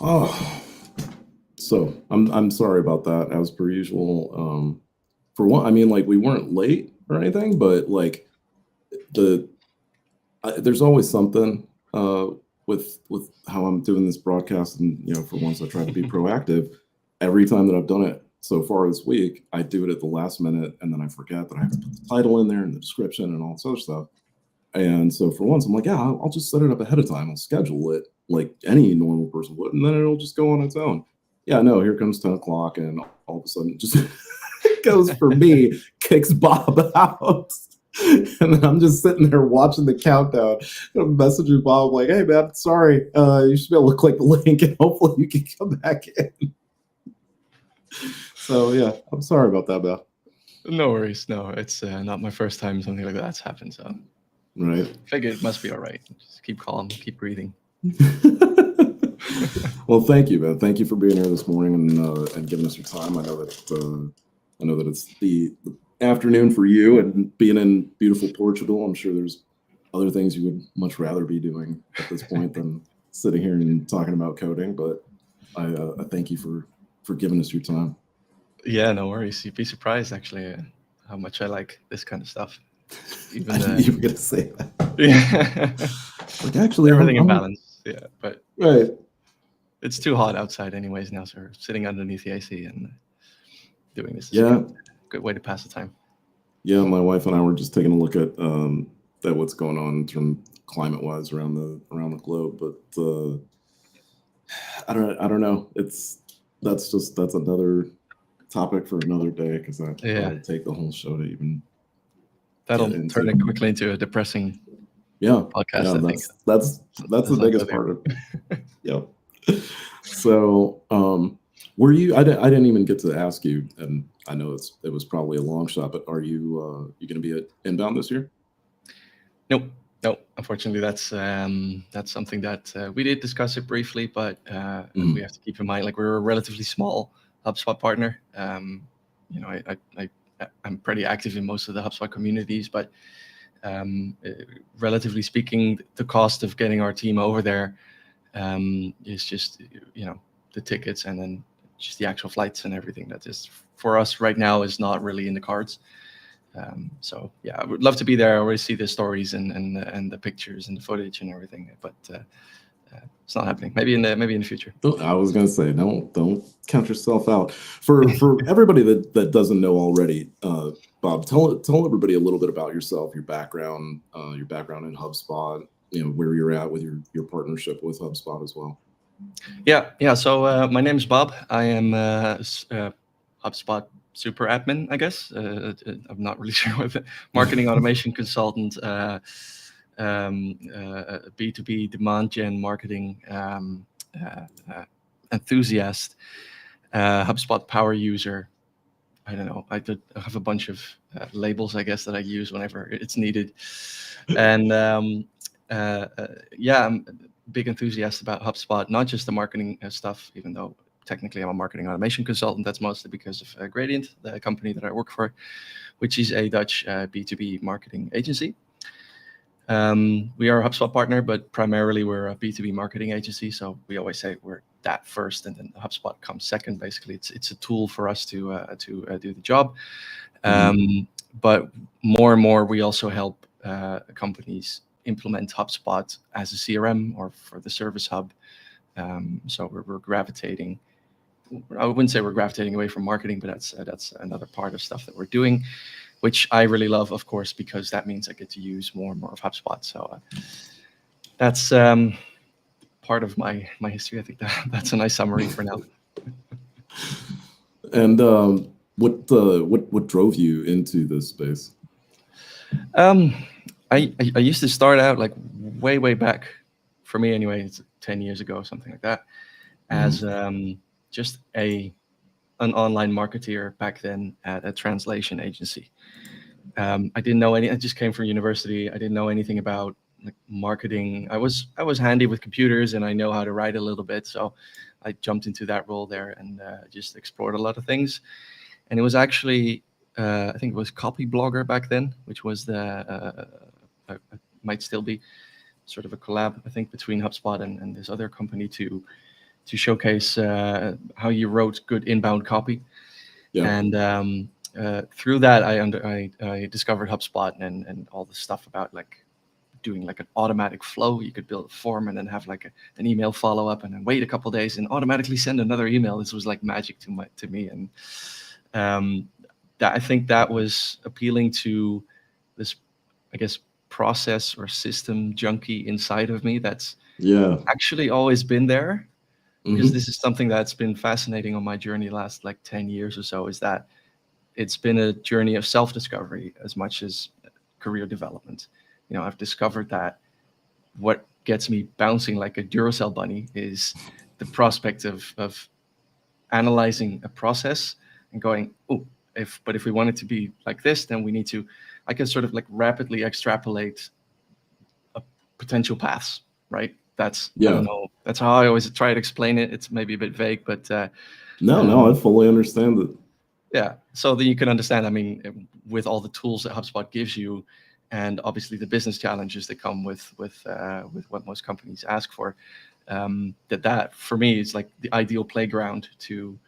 Oh, so I'm sorry about that. As per usual. For one, I mean, like we weren't late or anything, but like the there's always something with how I'm doing this broadcast, and for once I try to be proactive. Every time that I've done it so far this week, I do it at the last minute, and then I forget that I have to put the title in there and the description and all this other stuff. And so for once, I'm like, yeah, I'll just set it up ahead of time. I'll schedule it like any normal person would, and then it'll just go on its own. Yeah, no, here comes 10 o'clock, and all of a sudden, it just it goes for me, kicks Bob out. And then I'm just sitting there watching the countdown. I'm messaging Bob like, "Hey man, sorry. You should be able to click the link, and hopefully you can come back in." So yeah, I'm sorry about that, man. No worries. No, it's not my first time something like that's happened. So Right. figure it must be all right. Just keep calm, keep breathing. Well, thank you, man. Thank you for being here this morning and giving us your time. I know that it's the afternoon for you, and being in beautiful Portugal, I'm sure there's other things you would much rather be doing at this point than sitting here and talking about coding. But I thank you for giving us your time. Yeah, no worries. You'd be surprised actually how much I like this kind of stuff. I knew you were gonna say that. Yeah. Like actually, Everything in balance. Yeah, but right. it's too hot outside anyways now, so we're sitting underneath the AC and doing this is Yeah. a good way to pass the time. Yeah, my wife and I were just taking a look at what's going on in terms climate-wise around the globe, but I don't know. That's another topic for another day, because that'll take the whole show to even. That'll turn it quickly into a depressing podcast. Yeah, I think that's the biggest part of it. Yep. So, were you? I didn't even get to ask you, and I know it was probably a long shot, but are you going to be at Inbound this year? Nope. No, unfortunately, that's something that we did discuss it briefly, but we have to keep in mind, like, we're a relatively small HubSpot partner. I'm pretty active in most of the HubSpot communities, but relatively speaking, the cost of getting our team over there is just the tickets, and then just the actual flights and everything. That is, for us right now, is not really in the cards. So yeah, I would love to be there. I already see the stories and the pictures and the footage and everything, but it's not happening. Maybe in the future. I was gonna say, don't count yourself out. For everybody that doesn't know already, Bob, tell everybody a little bit about yourself, your background in HubSpot. Where you're at with your partnership with HubSpot as well. Yeah. So my name is Bob. I am HubSpot super admin, I guess. I'm not really sure what marketing automation consultant, B2B demand gen marketing enthusiast, HubSpot power user. I don't know. I have a bunch of labels, I guess, that I use whenever it's needed. And I'm a big enthusiast about HubSpot, not just the marketing stuff, even though technically I'm a marketing automation consultant. That's mostly because of Gradient, the company that I work for, which is a Dutch B2B marketing agency. We are a HubSpot partner, but primarily we're a B2B marketing agency. So we always say we're that first, and then HubSpot comes second. Basically, it's a tool for us to do the job. But more and more, we also help companies implement HubSpot as a CRM or for the Service Hub. So we're gravitating. I wouldn't say we're gravitating away from marketing, but that's another part of stuff that we're doing, which I really love, of course, because that means I get to use more and more of HubSpot. So that's part of my history. I think that's a nice summary for now. And what drove you into this space? I used to start out like way back, for me anyway, it's 10 years ago, something like that, as just an online marketeer back then at a translation agency. I didn't know any. I just came from university. I didn't know anything about like marketing. I was handy with computers, and I know how to write a little bit. So I jumped into that role there and just explored a lot of things. And it was actually, I think it was Copy Blogger back then, which was might still be sort of a collab, I think, between HubSpot and this other company to to showcase how you wrote good inbound copy. Yeah. And through that, I discovered HubSpot and all the stuff about like doing like an automatic flow. You could build a form and then have like an email follow up, and then wait a couple of days and automatically send another email. This was like magic to me, and that I think that was appealing to this, I guess, process or system junkie inside of me that's Yeah. actually always been there, because Mhm. this is something that's been fascinating on my journey the last like 10 years or so, is that it's been a journey of self-discovery as much as career development. You know, I've discovered that what gets me bouncing like a Duracell bunny is the prospect of analyzing a process and going, oh, if we want it to be like this, then we need to, I can sort of like rapidly extrapolate a potential paths, right? That's, I Yeah. don't know, that's how I always try to explain it. It's maybe a bit vague, but No, I fully understand it. yeah. So then you can understand, I mean, with all the tools that HubSpot gives you, and obviously the business challenges that come with what most companies ask for, that for me is like the ideal playground to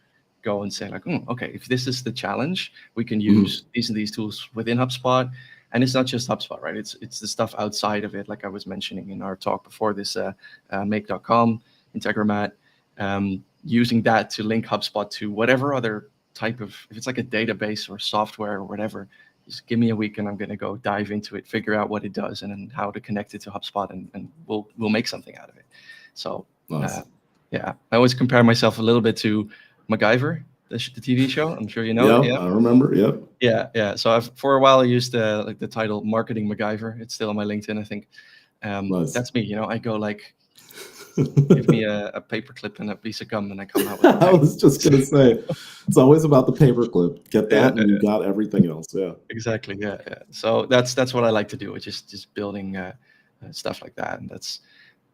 go and say like, okay, if this is the challenge, we can use these and these tools within HubSpot. And it's not just HubSpot, right? It's the stuff outside of it, like I was mentioning in our talk before this, make.com, Integromat, using that to link HubSpot to whatever other type of, if it's like a database or software or whatever, just give me a week and I'm going to go dive into it, figure out what it does, and then how to connect it to HubSpot, and we'll make something out of it. So Nice. yeah, I always compare myself a little bit to MacGyver, the TV show. I'm sure you know it. Yeah, I remember. Yep. Yeah. So for a while I used like the title Marketing MacGyver. It's still on my LinkedIn, I think. Nice. That's me. You know, I go like, give me a paperclip and a piece of gum, and I come out with. I was just gonna say, it's always about the paperclip. Get that, and you got everything else. Yeah. Exactly. Yeah. So that's what I like to do. It's just building stuff like that, and that's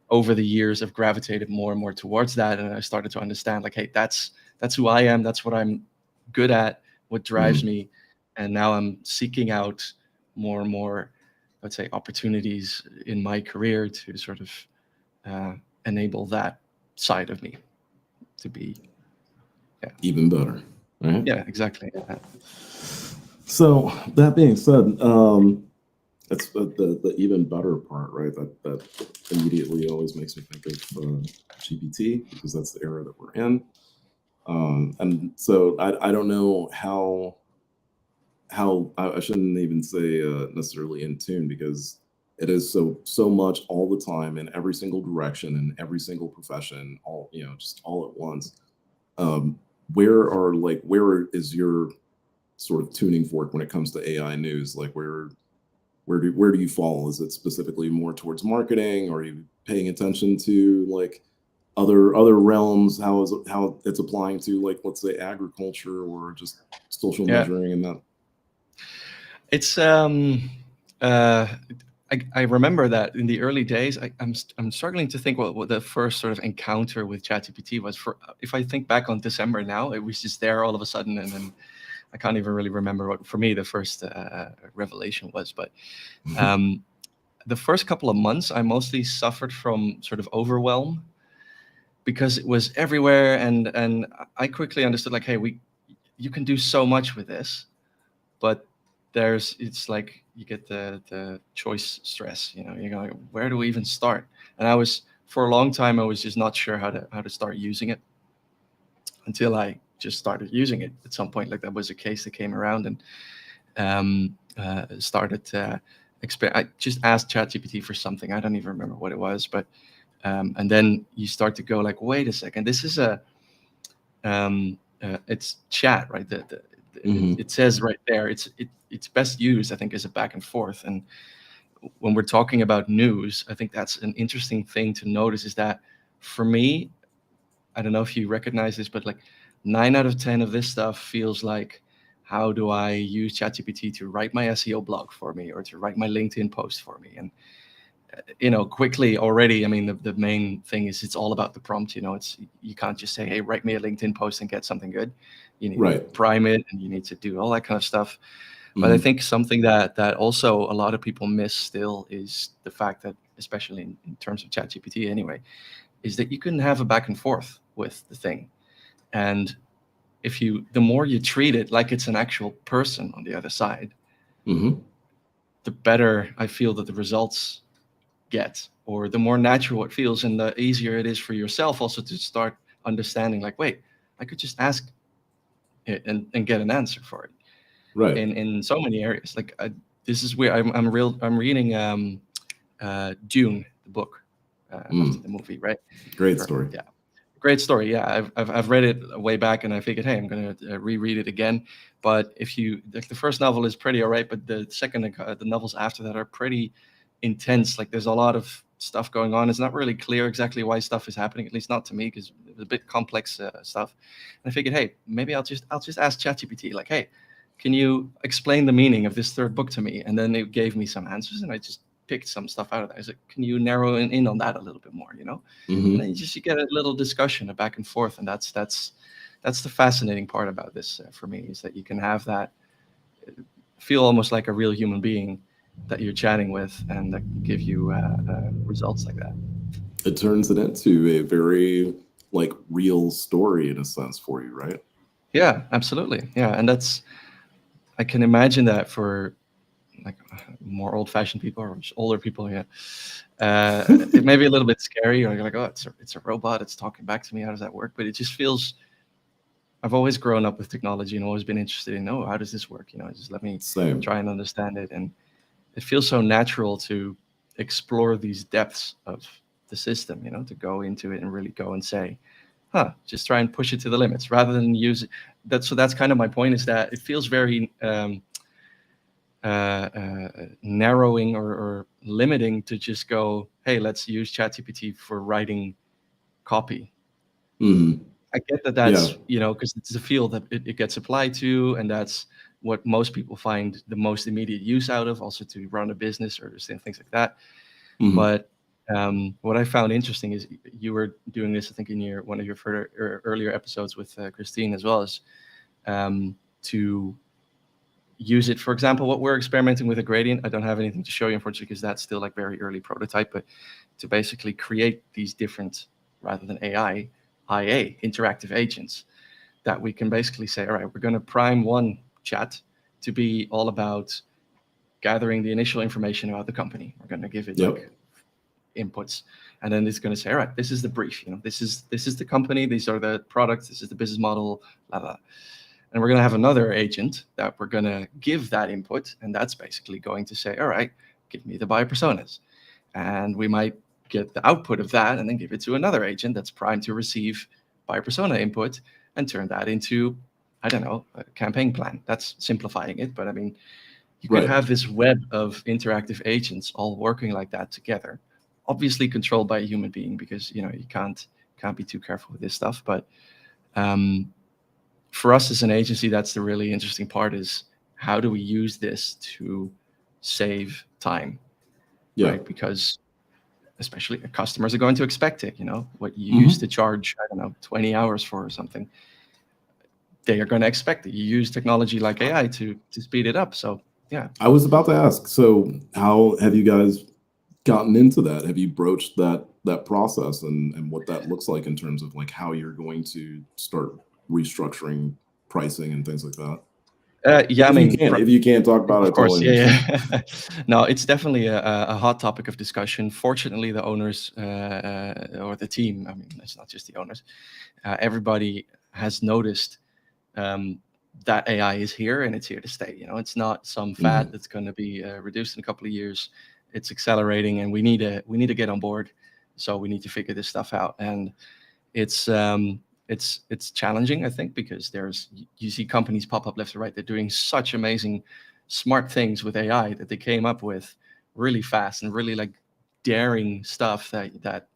over the years I've gravitated more and more towards that, and I started to understand like, hey, that's who I am. That's what I'm good at. What drives me, and now I'm seeking out more and more, let's say, opportunities in my career to sort of enable that side of me to be even better. Right. Yeah, exactly. So that being said, that's the even better part, right? That immediately always makes me think of GPT, because that's the era that we're in. And so I don't know how I shouldn't even say necessarily in tune, because it is so much all the time in every single direction in every single profession, all just all at once. Where is your sort of tuning fork when it comes to AI news? Like where do you fall? Is it specifically more towards marketing, or are you paying attention to like other realms? How it's applying to, like, let's say agriculture or just social measuring and that? It's I remember that in the early days, I'm struggling to think what the first sort of encounter with ChatGPT was. If I think back on December now, it was just there all of a sudden, and then I can't even really remember what for me the first revelation was. But the first couple of months, I mostly suffered from sort of overwhelm, because it was everywhere, and I quickly understood like, hey, you can do so much with this, but it's like you get the choice stress. You know, you're going, where do we even start? And for a long time I was just not sure how to start using it, until I just started using it at some point. Like that was a case that came around, and started I just asked ChatGPT for something. I don't even remember what it was, but and then you start to go like, wait a second, this is it's chat, right? It says right there, it's best used, I think, as a back and forth. And when we're talking about news, I think that's an interesting thing to notice, is that for me, I don't know if you recognize this, but like 9 out of 10 of this stuff feels like, how do I use ChatGPT to write my SEO blog for me, or to write my LinkedIn post for me? And quickly already, I mean, the main thing is it's all about the prompt. You can't just say, hey, write me a LinkedIn post and get something good. You need to prime it, and you need to do all that kind of stuff. But I think something that also a lot of people miss still is the fact that, especially in terms of ChatGPT anyway, is that you can have a back and forth. with the thing. And the more you treat it like it's an actual person on the other side, the better I feel that the results get, or the more natural it feels, and the easier it is for yourself also to start understanding, like, wait, I could just ask it and get an answer for it. Right. In so many areas. Like, this is where I'm reading Dune, the book, after the movie, right? Great story. Yeah, great story. Yeah, I've read it way back, and I figured, hey, I'm going to reread it again. But if you like, the first novel is pretty all right, but the second, the novels after that are pretty intense. Like, there's a lot of stuff going on. It's not really clear exactly why stuff is happening, at least not to me, because it was a bit complex stuff. And I figured, hey, maybe I'll just ask ChatGPT, like, hey, can you explain the meaning of this third book to me? And then it gave me some answers, and I just picked some stuff out of that. I was like, can you narrow in on that a little bit more, And then you get a little discussion, a back and forth, and that's the fascinating part about this for me, is that you can have that feel almost like a real human being that you're chatting with, and that can give you results like that. It turns it into a very like real story in a sense for you, right? Yeah, absolutely. Yeah, and I can imagine that for like more old-fashioned people or just older people. Yeah, it may be a little bit scary, or you're like, oh, it's a robot, it's talking back to me. How does that work? But it just feels. I've always grown up with technology and always been interested in, how does this work? Just let me try and understand it. And it feels so natural to explore these depths of the system, to go into it and really go and say, just try and push it to the limits rather than use it. That's kind of my point, is that it feels very narrowing or limiting to just go, hey, let's use ChatGPT for writing copy. I get that that's, because it's a field that it gets applied to, and that's what most people find the most immediate use out of, also to run a business or things like that. But what I found interesting is you were doing this, I think, in one of your earlier episodes with Christine, as well as to use it. For example, what we're experimenting with a gradient. I don't have anything to show you, unfortunately, because that's still like very early prototype, but to basically create these different, rather than AI, IA, interactive agents that we can basically say, all right, we're going to prime one chat to be all about gathering the initial information about the company. We're going to give it like inputs, and then it's going to say, all right, this is the brief. This is the company. These are the products. This is the business model. Blah blah. And we're going to have another agent that we're going to give that input, and that's basically going to say, all right, give me the buyer personas, and we might get the output of that and then give it to another agent that's primed to receive buyer persona input and turn that into, I don't know, a campaign plan. That's simplifying it, but I mean, you could have this web of interactive agents all working like that together, obviously controlled by a human being, because you can't be too careful with this stuff. But for us as an agency, that's the really interesting part, is how do we use this to save time, right? Because especially customers are going to expect it. What you used to charge, I don't know, 20 hours for or something, they are going to expect it. You use technology like AI to speed it up. So yeah. I was about to ask, so how have you guys gotten into that? Have you broached that process and what that looks like in terms of like how you're going to start restructuring pricing and things like that? Yeah, if you can't talk about it, of course, yeah. No, it's definitely a hot topic of discussion. Fortunately, the owners or the team, I mean, it's not just the owners, everybody has noticed that AI is here and it's here to stay. It's not some fad that's going to be reduced in a couple of years. It's accelerating, and we need to get on board. So we need to figure this stuff out, and it's challenging, I think, because you see companies pop up left and right. They're doing such amazing, smart things with AI that they came up with really fast, and really like daring stuff that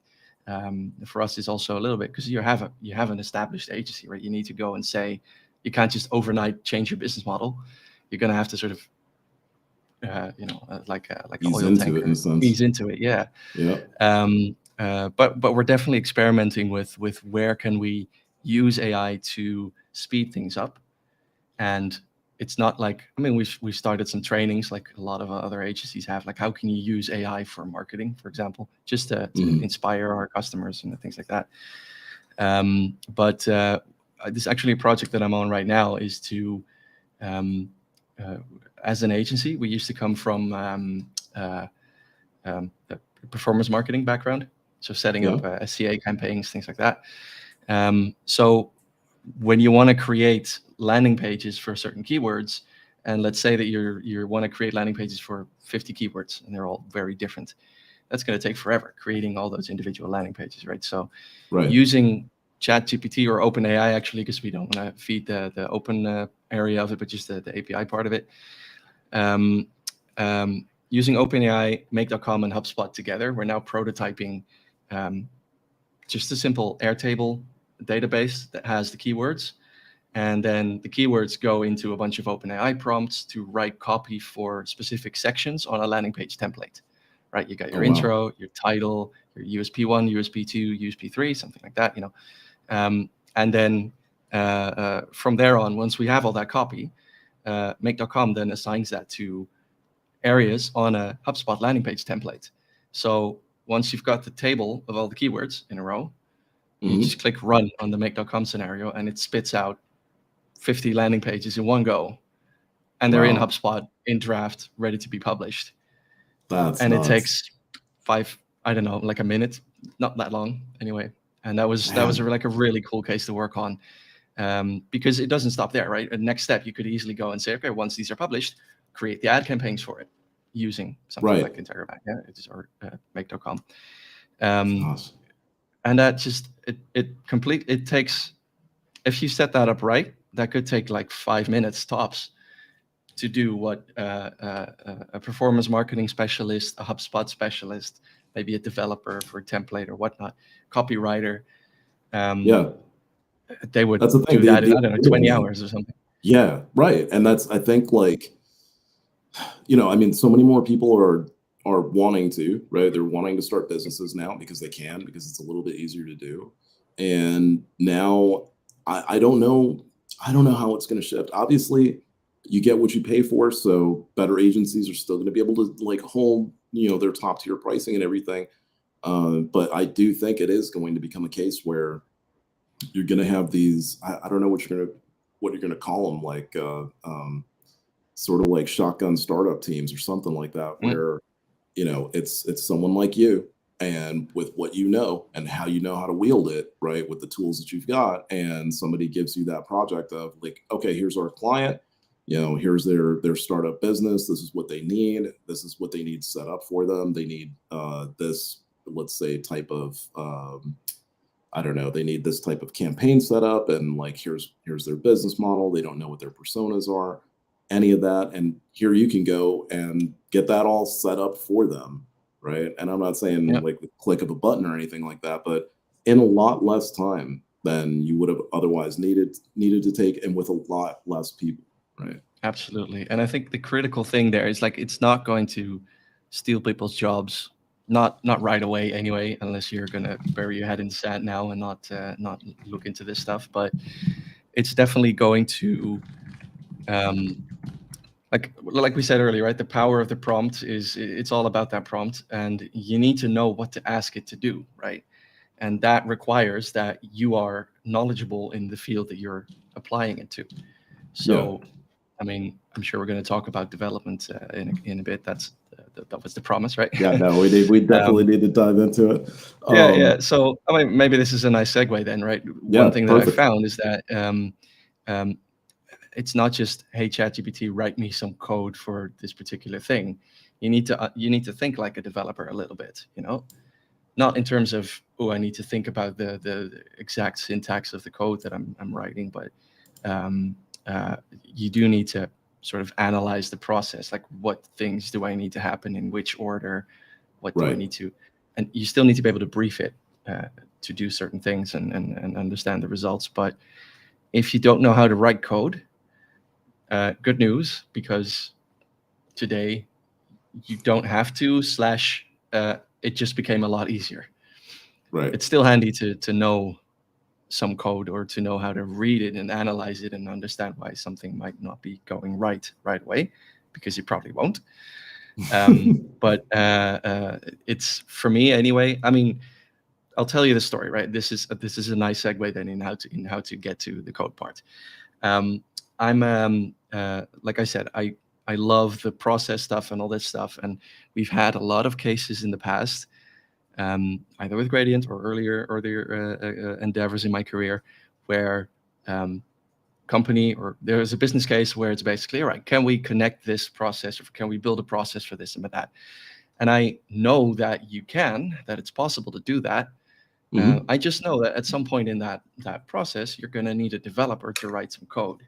for us is also a little bit, because you have an established agency, right? You need to go and say, you can't just overnight change your business model. You're going to have to sort of like an oil tanker, ease into it. Yeah. But we're definitely experimenting with where can we use AI to speed things up. And it's not like, I mean, we've started some trainings like a lot of other agencies have, like how can you use AI for marketing, for example, just to inspire our customers and things like that. But this is actually a project that I'm on right now, is to, as an agency, we used to come from a performance marketing background, so setting up SCA campaigns, things like that. So when you want to create landing pages for certain keywords, and let's say that you want to create landing pages for 50 keywords, and they're all very different, that's going to take forever creating all those individual landing pages, right? So using ChatGPT or OpenAI, actually, because we don't want to feed the open area of it, but just the API part of it. Using OpenAI, Make.com, and HubSpot together, we're now prototyping just a simple Airtable database that has the keywords, and then the keywords go into a bunch of OpenAI prompts to write copy for specific sections on a landing page template, right? You got your intro, your title, your USP 1, USP 2, USP 3, something like that, and then from there on, once we have all that copy, Make.com then assigns that to areas on a HubSpot landing page template. So once you've got the table of all the keywords in a row, you just click run on the Make.com scenario, and it spits out 50 landing pages in one go, and they're in HubSpot, in draft, ready to be published. That's and nuts. It takes like a minute, not that long anyway. And that was like a really cool case to work on, because it doesn't stop there, right? The next step, you could easily go and say, okay, once these are published, create the ad campaigns for it using something like Integromat, or Make.com. Awesome. And that just it takes, if you set that up right, that could take like 5 minutes tops to do what a performance marketing specialist, a HubSpot specialist, maybe a developer for a template or whatnot, copywriter, they would do that in, I don't know, 20 hours or something. Yeah, right. And that's, I think, like, I mean, so many more people are wanting to, right? They're wanting to start businesses now because they can, because it's a little bit easier to do. And now I don't know how it's going to shift. Obviously, you get what you pay for. So better agencies are still going to be able to like hold, their top tier pricing and everything. But I do think it is going to become a case where you're going to have these, I don't know what you're going to call them, like, sort of like shotgun startup teams or something like that, where, it's someone like you, and with what you know and how you know how to wield it, right, with the tools that you've got, and somebody gives you that project of like, okay, here's our client, here's their startup business, this is what they need, this is what they need set up for them, they need this, let's say, type of I don't know, they need this type of campaign set up, and like here's their business model, they don't know what their personas are, any of that, and here you can go and get that all set up for them, right? And I'm not saying like the click of a button or anything like that, but in a lot less time than you would have otherwise needed to take, and with a lot less people, right? Absolutely. And I think the critical thing there is, like, it's not going to steal people's jobs, not right away anyway, unless you're gonna bury your head in the sand now and not look into this stuff. But it's definitely going to, like we said earlier, right? The power of the prompt is, it's all about that prompt, and you need to know what to ask it to do, right? And that requires that you are knowledgeable in the field that you're applying it to. So, I mean, I'm sure we're going to talk about development in a bit. That was the promise, right? Yeah, no, we definitely need to dive into it. Yeah. So, I mean, maybe this is a nice segue then, right? One thing that I found is that it's not just, hey, ChatGPT, write me some code for this particular thing. You need to think like a developer a little bit, not in terms of, oh, I need to think about the exact syntax of the code that I'm writing, but you do need to sort of analyze the process, like what things do I need to happen in which order, what do I need to, and you still need to be able to brief it to do certain things and understand the results. But if you don't know how to write code, good news, because today you don't have to, it just became a lot easier. Right. It's still handy to know some code, or to know how to read it and analyze it and understand why something might not be going right away, because you probably won't. But it's, for me anyway, I mean, I'll tell you the story, right? This is a nice segue then in how to get to the code part. I'm like I said, I love the process stuff and all this stuff, and we've had a lot of cases in the past, either with Gradient or earlier endeavors in my career, where company or there's a business case where it's basically, all right, can we connect this process, or can we build a process for this and for that? And I know that that it's possible to do that. I just know that at some point in that process, you're going to need a developer to write some code,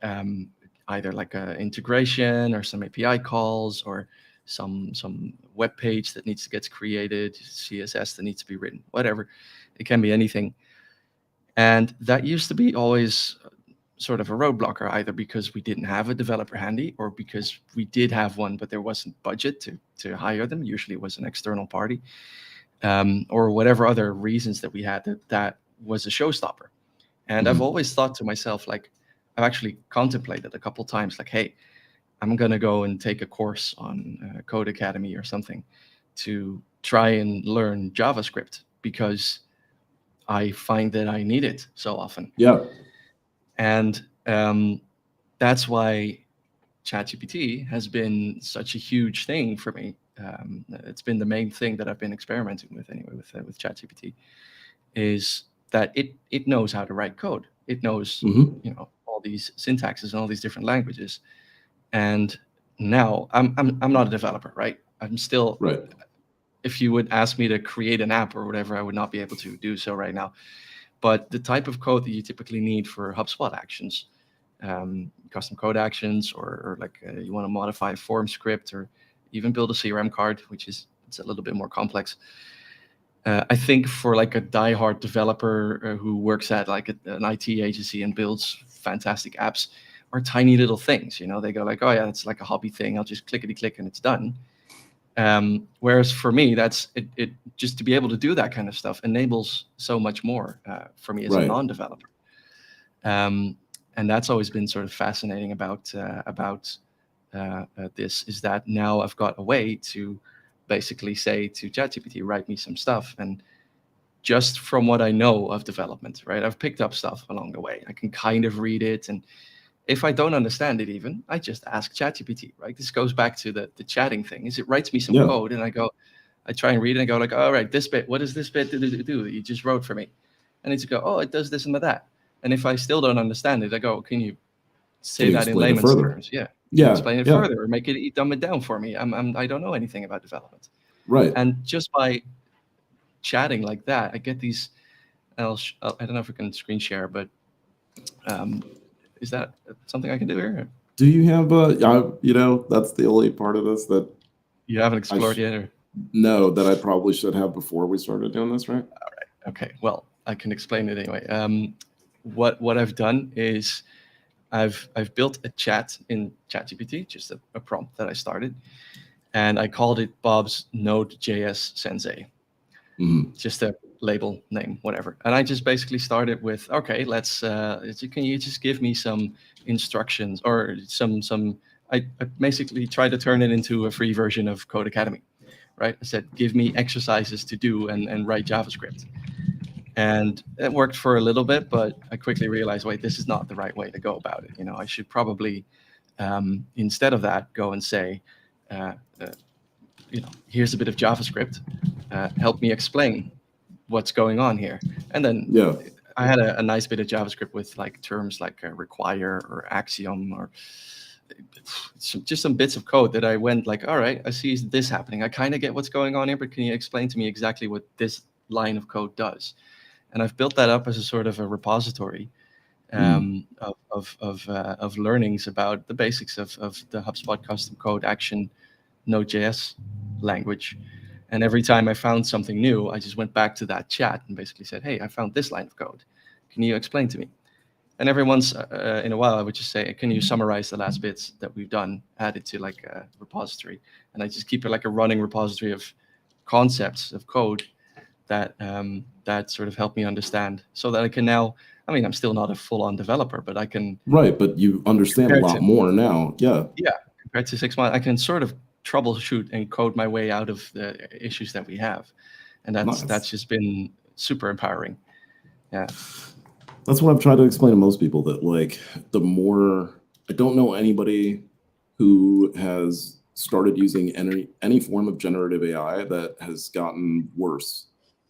either like an integration or some API calls or some web page that needs to get created, CSS that needs to be written, whatever. It can be anything. And that used to be always sort of a roadblocker, either because we didn't have a developer handy, or because we did have one, but there wasn't budget to hire them. Usually it was an external party, or whatever other reasons that we had that was a showstopper. And I've always thought to myself, like, I've actually contemplated a couple times, like, hey, I'm going to go and take a course on Code Academy or something to try and learn JavaScript, because I find that I need it so often. Yeah. And that's why ChatGPT has been such a huge thing for me. It's been the main thing that I've been experimenting with anyway with ChatGPT, is that it knows how to write code. It knows all these syntaxes and all these different languages. And now I'm not a developer, right? I'm still Right. If you would ask me to create an app or whatever, I would not be able to do so right now. But the type of code that you typically need for HubSpot actions, custom code actions, or like you want to modify a form script, or even build a CRM card, it's a little bit more complex. I think for like a diehard developer who works at like an IT agency and builds fantastic apps, are tiny little things. They go like, oh yeah, it's like a hobby thing. I'll just clickety click and it's done. Whereas for me, that's it. Just to be able to do that kind of stuff enables so much more for me as a non-developer. And that's always been sort of fascinating about this, is that now I've got a way to basically say to ChatGPT, write me some stuff, and just from what I know of development, right? I've picked up stuff along the way. I can kind of read it, and if I don't understand it even, I just ask ChatGPT, right? This goes back to the chatting thing, is it writes me some code, and I try and read it and I go like, all right, this bit, what does this bit do that you just wrote for me? And it's go, oh, it does this and that. And if I still don't understand it, I go, can you say that in layman's terms? Yeah. Explain it further, or make it dumb it down for me. I don't know anything about development. Right. And just by chatting like that, I get these. I don't know if we can screen share, but is that something I can do here? Do you have that's the only part of this that you haven't explored yet, or? No, that I probably should have before we started doing this, right? All right. Okay. Well, I can explain it anyway. What I've done is I've built a chat in ChatGPT, just a prompt that I started, and I called it Bob's Node.js Sensei. Just a label name, whatever. And I just basically started with, okay, let's can you just give me some instructions, or I basically tried to turn it into a free version of Code Academy, right? I said, give me exercises to do and write JavaScript. And it worked for a little bit, but I quickly realized, wait, this is not the right way to go about it. I should probably, instead of that, go and say, here's a bit of JavaScript. Help me explain what's going on here. And then I had a nice bit of JavaScript with like terms like require or axiom, or just some bits of code that I went like, all right, I see this happening. I kind of get what's going on here, but can you explain to me exactly what this line of code does? And I've built that up as a sort of a repository of learnings about the basics of the HubSpot custom code action Node.js language. And every time I found something new, I just went back to that chat and basically said, hey, I found this line of code. Can you explain to me? And every once in a while, I would just say, can you summarize the last bits that we've done, add it to like a repository? And I just keep it like a running repository of concepts of code that sort of help me understand, so that I can now, I'm still not a full-on developer, but I can. Right, but you understand a lot more now. Yeah, compared to 6 months, I can sort of troubleshoot and code my way out of the issues that we have. and that's Nice. just been super empowering. Yeah. That's what I've tried to explain to most people, that like the more, I don't know anybody who has started using any form of generative AI that has gotten worse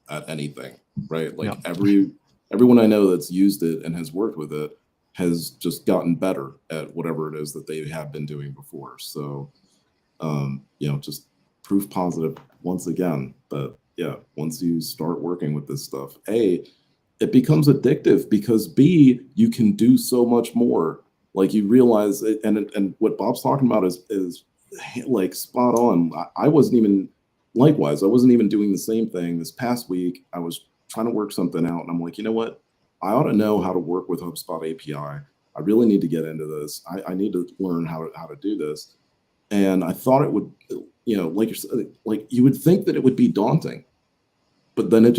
at anything, right? Yeah. Like everyone I know that's used it and has worked with it has just gotten better at whatever it is that they have been doing before. So just proof positive once again that, yeah, once you start working with this stuff, it becomes addictive, because B, you can do so much more. Like you realize it, and what Bob's talking about is like spot on. I wasn't even, likewise, I wasn't even doing the same thing this past week. I was trying to work something out, and I'm like, you know what? I ought to know how to work with HubSpot API. I really need to get into this. I need to learn how to do this. And I thought it would, like you would think that it would be daunting, but then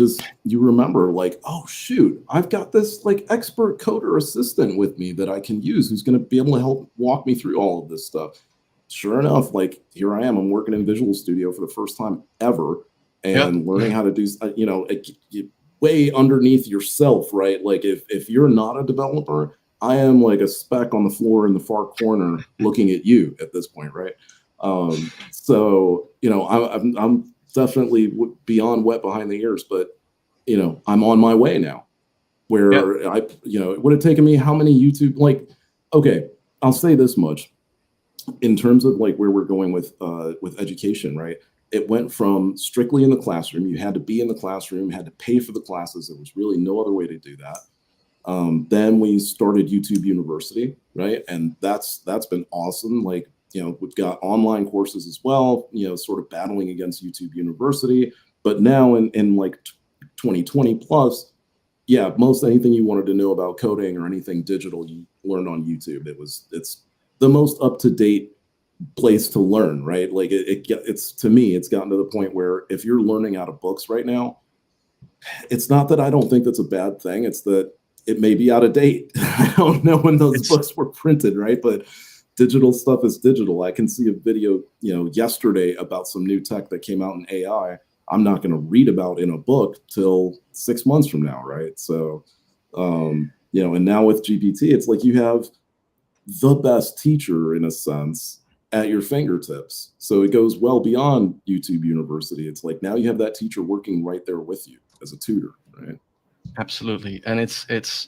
you remember like, oh shoot, I've got this like expert coder assistant with me that I can use, who's going to be able to help walk me through all of this stuff. Sure enough, like here I am, I'm working in Visual Studio for the first time ever, Yeah. and learning how to do, way underneath yourself, right? Like if you're not a developer, I am like a speck on the floor in the far corner looking at you at this point, right? So I'm definitely beyond wet behind the ears, but I'm on my way now. Yeah. Where it would have taken me how many YouTube, like, okay, I'll say this much in terms of like where we're going with education, right? It went from strictly in the classroom. You had to be in the classroom, had to pay for the classes. There was really no other way to do that. Then we started YouTube University, right? And that's been awesome. Like, we've got online courses as well, sort of battling against YouTube University. But now in like 2020 plus, yeah, most anything you wanted to know about coding or anything digital, you learned on YouTube. It's the most up-to-date place to learn, right? Like it's, to me, it's gotten to the point where if you're learning out of books right now, it's not that I don't think that's a bad thing. It's that it may be out of date. I don't know when those It's books were printed, right? But digital stuff is digital. I can see a video, yesterday about some new tech that came out in AI. I'm not going to read about in a book till 6 months from now, right? So, and now with GPT, it's like you have the best teacher in a sense at your fingertips. So it goes well beyond YouTube University. It's like now you have that teacher working right there with you as a tutor, right? absolutely. And it's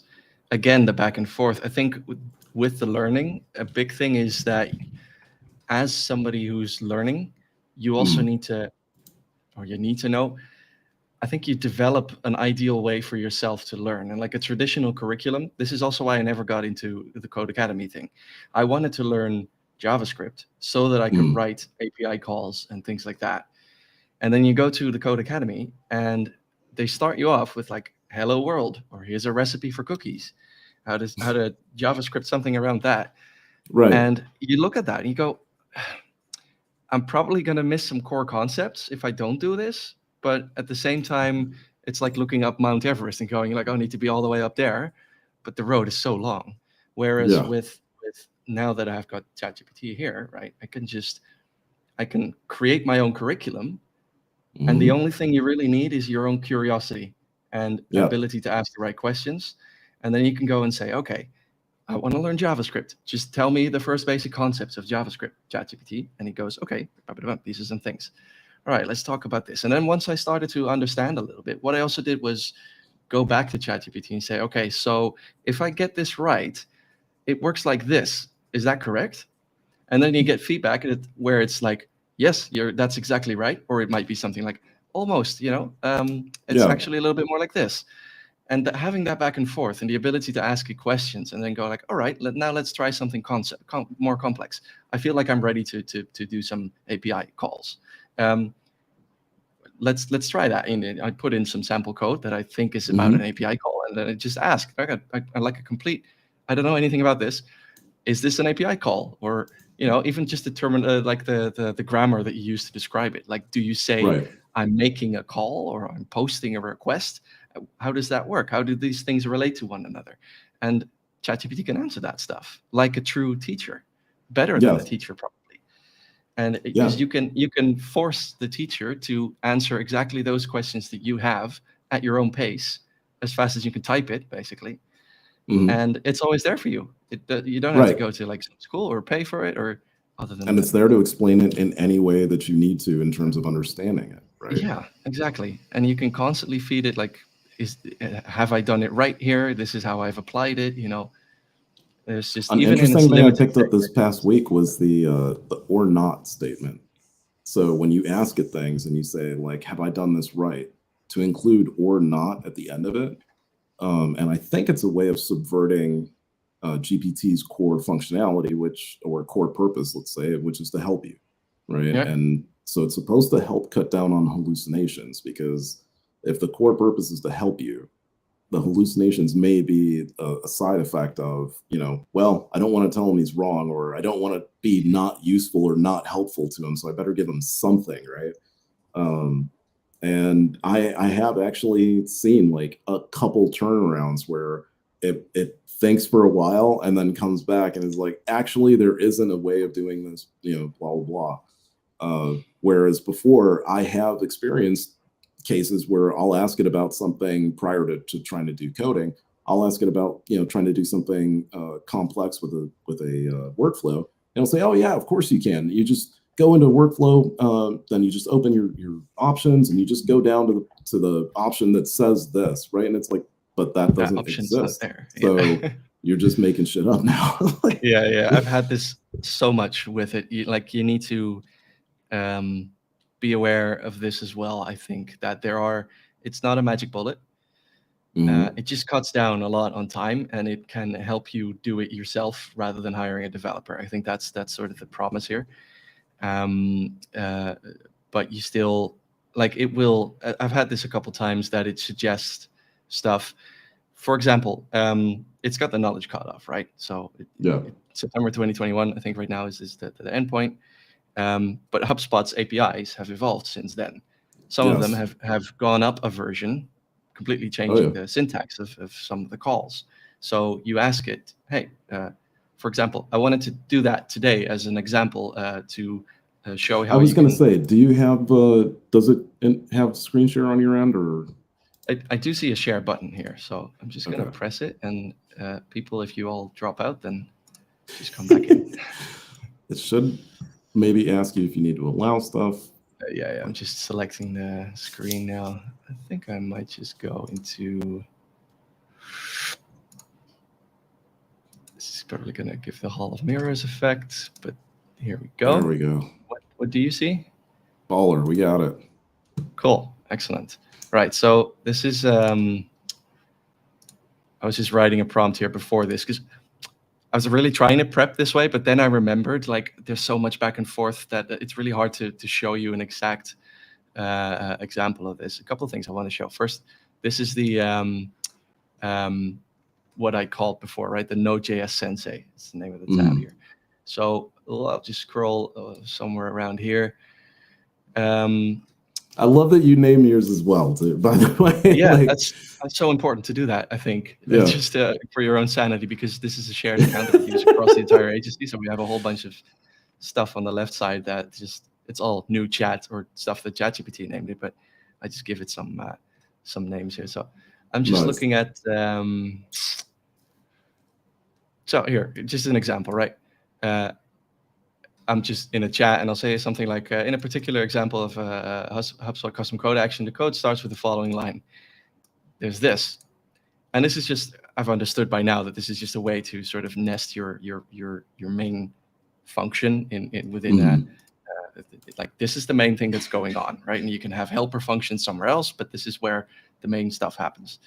again the back and forth. I think with the learning, a big thing is that as somebody who's learning, you also Mm, need to, or you need to know, I think you develop an ideal way for yourself to learn. And like a traditional curriculum, this is also why I never got into the Code Academy thing. I wanted to learn JavaScript so that I could mm, write API calls and things like that. And then you go to the Code Academy and they start you off with like, hello world, or here's a recipe for cookies. How to JavaScript something around that. right. And you look at that and you go, I'm probably going to miss some core concepts if I don't do this. But at the same time, it's like looking up Mount Everest and going like, oh, I need to be all the way up there. But the road is so long. Whereas Yeah. with now that I've got ChatGPT here, right, I can create my own curriculum. And the Hmm. only thing you really need is your own curiosity and Yeah. ability to ask the right questions. And then you can go and say, okay, I want to learn JavaScript. Just tell me the first basic concepts of JavaScript, ChatGPT. And he goes, okay, these are some things. All right, let's talk about this. And then once I started to understand a little bit, what I also did was go back to ChatGPT and say, okay, so if I get this right, it works like this. Is that correct? And then you get feedback where it's like, yes, that's exactly right. Or it might be something like, almost, it's Yeah. actually a little bit more like this. And having that back and forth and the ability to ask you questions and then go like, all right, now let's try something more complex. I feel like I'm ready to do some API calls. Let's try that. And I put in some sample code that I think is about an Hmm. API call, and then I just ask, I like a complete, I don't know anything about this. Is this an API call? Or even just determine like the grammar that you use to describe it. Like, do you say Right. I'm making a call or I'm posting a request? How does that work? How do these things relate to one another? And ChatGPT can answer that stuff like a true teacher, better than a Yes. teacher probably. And because you can force the teacher to answer exactly those questions that you have at your own pace, as fast as you can type it, basically. And it's always there for you. You don't have to go to like some school or pay for it or other than. And it's there to explain it in any way that you need to in terms of understanding it, right? Yeah, exactly. And you can constantly feed it like, have I done it right here? This is how I've applied it. There's just an even interesting in thing I picked up this past week was the or not statement. So when you ask it things and you say like, have I done this right, to include or not at the end of it. And I think it's a way of subverting GPT's core functionality, or core purpose, let's say, which is to help you, right? Yeah. And so it's supposed to help cut down on hallucinations, because if the core purpose is to help you, the hallucinations may be a side effect of, well, I don't want to tell him he's wrong, or I don't want to be not useful or not helpful to him, so I better give him something, right? And I have actually seen like a couple turnarounds where it thinks for a while and then comes back and is like, actually, there isn't a way of doing this, blah, blah, blah. Whereas before, I have experienced cases where I'll ask it about something prior to trying to do coding. I'll ask it about, trying to do something complex with a workflow. And it'll say, oh, yeah, of course you can. You just go into workflow, then you just open your options and you just go down to the option that says this, right? And it's like, but that doesn't exist. There. So you're just making shit up now. Yeah. I've had this so much with it. You need to be aware of this as well. I think that it's not a magic bullet. It just cuts down a lot on time, and it can help you do it yourself rather than hiring a developer. I think that's sort of the promise here. But you still, like, it will, I've had this a couple times that it suggests stuff. For example, it's got the knowledge cutoff, right? So September 2021, I think right now is the endpoint. But HubSpot's APIs have evolved since then. Some of them have gone up a version, completely changing the syntax of some of the calls. So you ask it, hey, for example, I wanted to do that today as an example to show how. I was going to say, do you have, does it have screen share on your end, or? I do see a share button here, so I'm just going to press it, and people, if you all drop out, then just come back in. It should maybe ask you if you need to allow stuff. Yeah, I'm just selecting the screen now. I think I might just go into. This is probably going to give the Hall of Mirrors effect, but here we go. There we go. What do you see? Baller, we got it. Cool, excellent. Right, so this is. I was just writing a prompt here before this because I was really trying to prep this way, but then I remembered like there's so much back and forth that it's really hard to show you an exact example of this. A couple of things I want to show. First, this is the what I called before, right? The Node.js Sensei. It's the name of the tab here. So I'll just scroll somewhere around here. I love that you name yours as well, too, by the way. Yeah, that's so important to do that, I think. Yeah. Just for your own sanity, because this is a shared account that we use across the entire agency. So we have a whole bunch of stuff on the left side that it's all new chat or stuff that ChatGPT named it, but I just give it some names here. So I'm just looking at, so here, just an example, right? I'm just in a chat and I'll say something like, in a particular example of a HubSpot custom code action, the code starts with the following line. There's this. And this is just, I've understood by now that this is just a way to sort of nest your main function within like this is the main thing that's going on, right? And you can have helper functions somewhere else, but this is where the main stuff happens.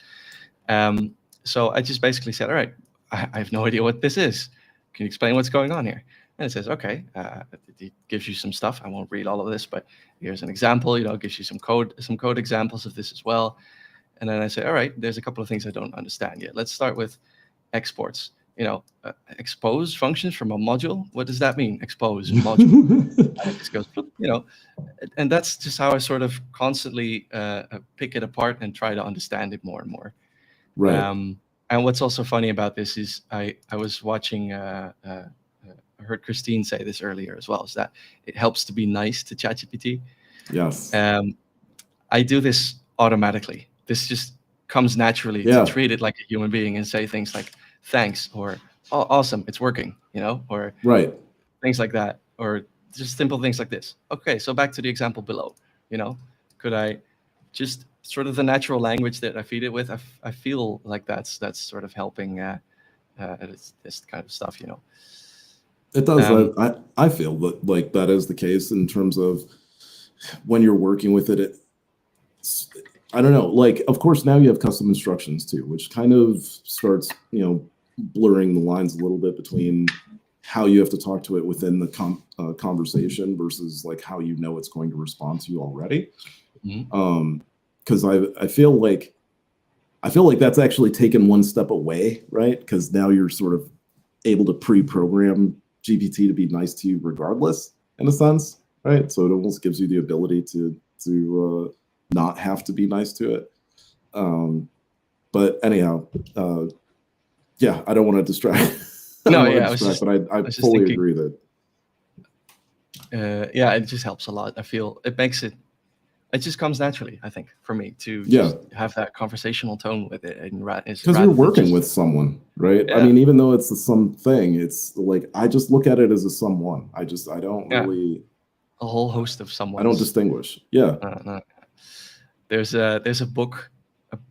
So I just basically said, all right, I have no idea what this is. Can you explain what's going on here? And it says, okay, it gives you some stuff. I won't read all of this, but here's an example. It gives you some code examples of this as well. And then I say, all right, there's a couple of things I don't understand yet. Let's start with exports. Expose functions from a module. What does that mean? Expose module. And it just goes, and that's just how I sort of constantly pick it apart and try to understand it more and more. Right. And what's also funny about this is I was watching a heard Christine say this earlier as well, is that it helps to be nice to ChatGPT. Yes. I do this automatically. This just comes naturally to treat it like a human being and say things like thanks or oh, awesome, it's working, or Right. things like that, or just simple things like this. Okay, so back to the example below, could I just sort of the natural language that I feed it with, I feel like that's sort of helping this kind of stuff, It does. I feel that like that is the case in terms of when you're working with it. I don't know. Like, of course, now you have custom instructions too, which kind of starts, blurring the lines a little bit between how you have to talk to it within the conversation versus like how it's going to respond to you already. Because I feel like that's actually taken one step away, right? Because now you're sort of able to pre-program GPT to be nice to you regardless, in a sense, right? So it almost gives you the ability to not have to be nice to it. But anyhow, yeah, I don't want to distract. No, yeah, but I fully agree that. Yeah, it just helps a lot. I feel it makes it just comes naturally, I think, for me to just have that conversational tone with it. Because you're working with someone, right? Yeah. I mean, even though it's a something, it's like I just look at it as a someone. I don't really a whole host of someone. I don't distinguish. Yeah. No. There's a book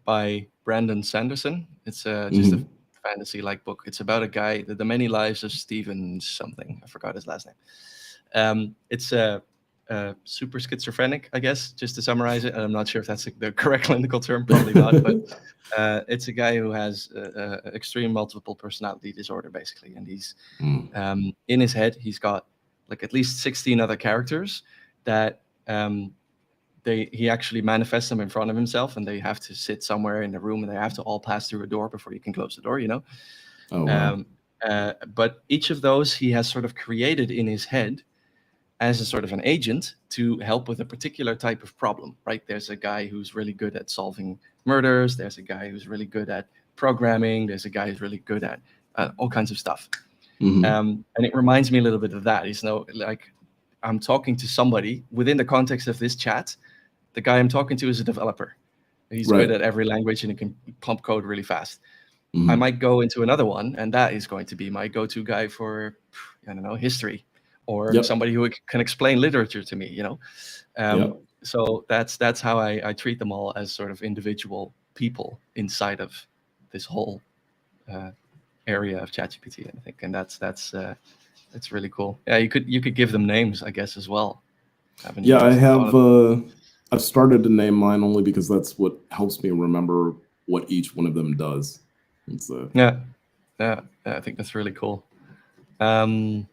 by Brandon Sanderson. It's just a fantasy-like book. It's about a guy, the many lives of Stephen something. I forgot his last name. It's super schizophrenic, I guess, just to summarize it. And I'm not sure if that's the correct clinical term, probably not. But it's a guy who has extreme multiple personality disorder, basically. And he's in his head, he's got like at least 16 other characters that he actually manifests them in front of himself, and they have to sit somewhere in the room, and they have to all pass through a door before you can close the door, Oh, wow. But each of those he has sort of created in his head as a sort of an agent to help with a particular type of problem, right? There's a guy who's really good at solving murders. There's a guy who's really good at programming. There's a guy who's really good at all kinds of stuff. And it reminds me a little bit of that. It's like I'm talking to somebody within the context of this chat. The guy I'm talking to is a developer. He's good at every language and he can pump code really fast. I might go into another one, and that is going to be my go-to guy for, I don't know, history, or somebody who can explain literature to me, So that's how I treat them all as sort of individual people inside of this whole area of ChatGPT, I think, and that's really cool. Yeah, you could give them names, I guess, as well. I have. I've started to name mine only because that's what helps me remember what each one of them does. Yeah, I think that's really cool. I'm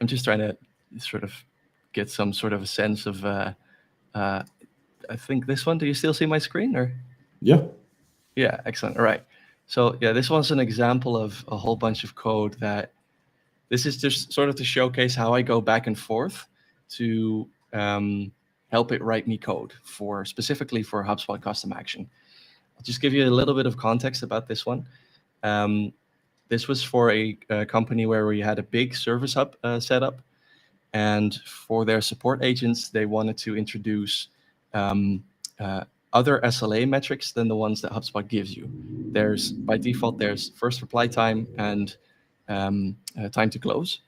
just trying to sort of get some sort of a sense of. I think this one. Do you still see my screen, or? Yeah. Yeah, excellent. All right. So yeah, this one's an example of a whole bunch of code that. This is just sort of to showcase how I go back and forth to help it write me code specifically for HubSpot custom action. I'll just give you a little bit of context about this one. This was for a company where we had a big service hub set up, and for their support agents, they wanted to introduce other SLA metrics than the ones that HubSpot gives you. By default, there's first reply time and time to close.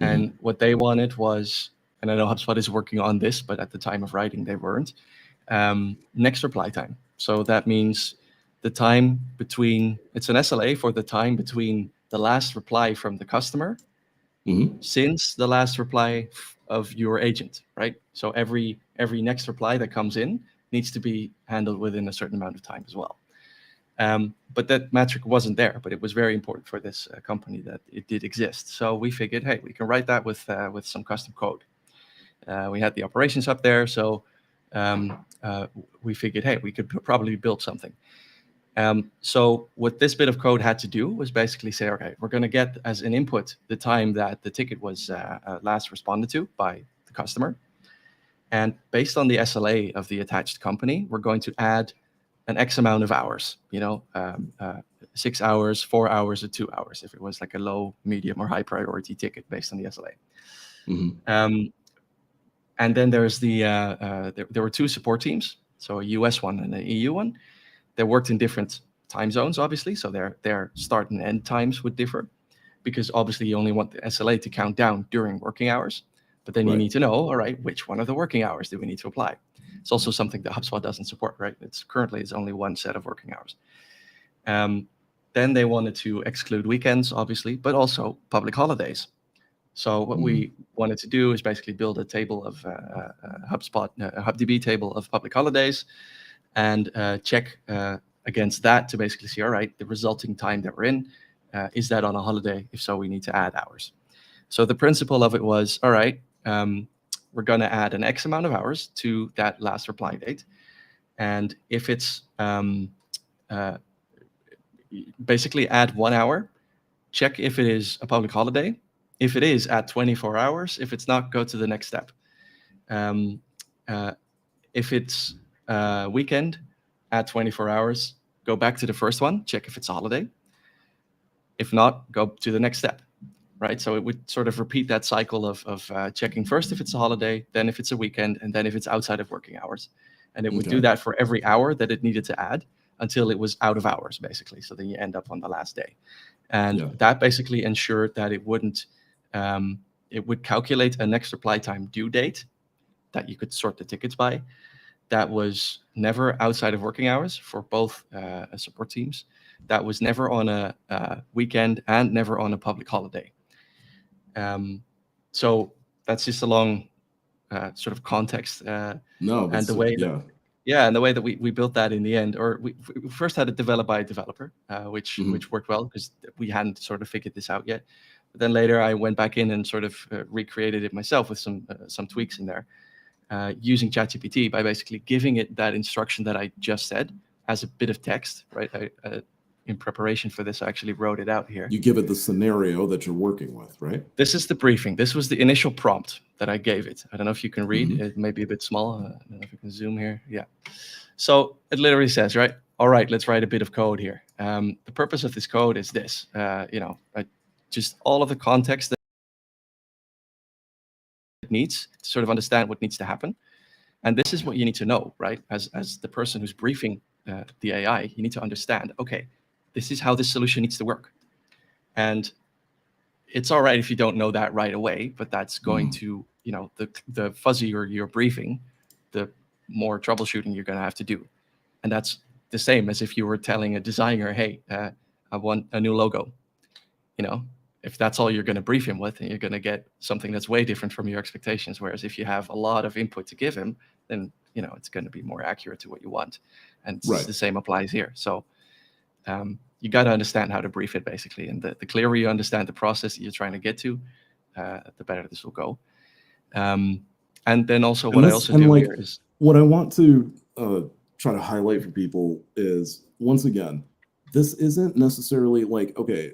And what they wanted was, and I know HubSpot is working on this, but at the time of writing, they weren't, next reply time. So that means the time between, it's an SLA for the time between the last reply from the customer since the last reply of your agent, right? So every next reply that comes in needs to be handled within a certain amount of time as well. But that metric wasn't there, but it was very important for this company that it did exist. So we figured, hey, we can write that with some custom code. We had the operations up there, so we figured, hey, we could probably build something. So what this bit of code had to do was basically say, okay, we're going to get as an input the time that the ticket was last responded to by the customer. And based on the SLA of the attached company, we're going to add an X amount of hours, 6 hours, 4 hours, or 2 hours if it was like a low, medium, or high priority ticket based on the SLA. And then there's there were 2 support teams, so a US one and an EU one. They worked in different time zones, obviously, so their start and end times would differ, because obviously you only want the SLA to count down during working hours, but then you need to know, all right, which one of the working hours do we need to apply? It's also something that HubSpot doesn't support, right? It's only one set of working hours. Then they wanted to exclude weekends, obviously, but also public holidays. So what we wanted to do is basically build a table of HubSpot, a HubDB table of public holidays, and check against that to basically see, all right, the resulting time that we're in, is that on a holiday? If so, we need to add hours. So the principle of it was, all right, we're going to add an X amount of hours to that last reply date. And if it's basically add 1 hour, check if it is a public holiday. If it is, add 24 hours. If it's not, go to the next step. If it's weekend, add 24 hours, go back to the first one, check if it's a holiday. If not, go to the next step, right? So it would sort of repeat that cycle of checking first if it's a holiday, then if it's a weekend, and then if it's outside of working hours. And it would do that for every hour that it needed to add until it was out of hours, basically. So then you end up on the last day. And that basically ensured that it wouldn't, it would calculate a next reply time due date that you could sort the tickets by. That was never outside of working hours for both support teams. That was never on a weekend and never on a public holiday. So that's just a long sort of context. And the way and the way that we built that in the end, or we first had it developed by a developer, which worked well because we hadn't sort of figured this out yet. But then later I went back in and sort of recreated it myself with some tweaks in there, using ChatGPT by basically giving it that instruction that I just said as a bit of text, right? In preparation for this, I actually wrote it out here. You give it the scenario that you're working with, right? This is the briefing. This was the initial prompt that I gave it. I don't know if you can read. It may be a bit small. I don't know if you can zoom here. Yeah. So it literally says, right, all right, let's write a bit of code here. The purpose of this code is this, just all of the context that it needs to sort of understand what needs to happen. And this is what you need to know, right? As the person who's briefing the AI, you need to understand, okay, this is how this solution needs to work. And it's all right if you don't know that right away, but that's going to, the fuzzier your briefing, the more troubleshooting you're going to have to do. And that's the same as if you were telling a designer, hey, I want a new logo. If that's all you're going to brief him with, then you're going to get something that's way different from your expectations. Whereas if you have a lot of input to give him, then, it's going to be more accurate to what you want. And the same applies here. So you got to understand how to brief it, basically. And the clearer you understand the process that you're trying to get to, the better this will go. And then also what I also do here is... What I want to try to highlight for people is, once again, this isn't necessarily like, okay,